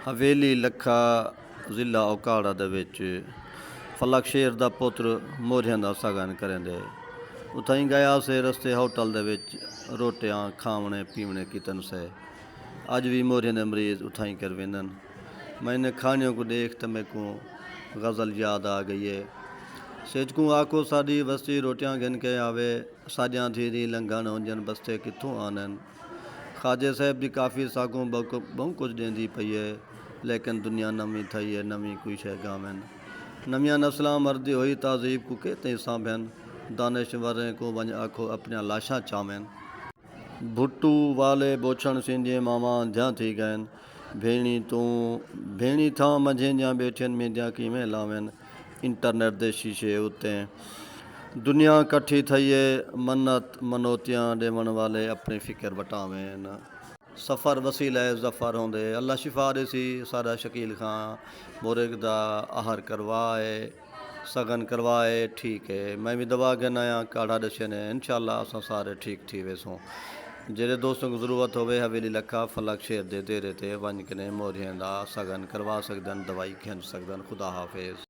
हवेली लखा जिला ओकाड़ा दे विच फलक शेर दा पुत्र मोरियां दा सगन करेंदे उतां गया से रस्ते होटल दे विच रोटियां खावणे पीवणे कीतन से अज भी मोरियां दे मरीज उतां कर वेंदन। मैंने खानियों को देख तो मेरे को गज़ल याद आ गई है। सेज को आको साड़ी बस्ती रोटियां गिन के आवे साजियां थी लंघन हुंजन बस्ते कित्थों आनन। खाजे साहब की काफ़ी सागों बहु कुछ देंदी पई है लेकिन दुनिया नवी थई है नवी कोई शह गावन। नवियां नस्लां मरदी हुई तहजीब को के तई सांभन दानिशवरें को वंज आखो अपना लाशा चावन। भुट्टू वाले बोछण सिंधिए मामा ध्यां थी गयन भेणी था मंझे जा बैठन में जा किमें लावन। इंटरनेट दे शीशे उत्ते दुनिया कट्ठी थई है मन्नत मनोतियां देवन वाले अपनी फिक्र वटावें। सफ़र वसीला ज़फ़र होंदे अल्लाह शिफा देसी सादा शकील खां मोरग दा आहर करवाए सगन करवाए ठीक है। मैं भी दवा गन आया काढ़ा दसे ने इंशाल्लाह असां सारे ठीक थी वेसूं। जेरे दोस्तों को ज़रूरत होवे हवेली लखा फलक शेर दे देरे ते वंज कने मोरियां दा सगन करवा सकदन दवाई खिन सकदन। खुदा हाफिज़।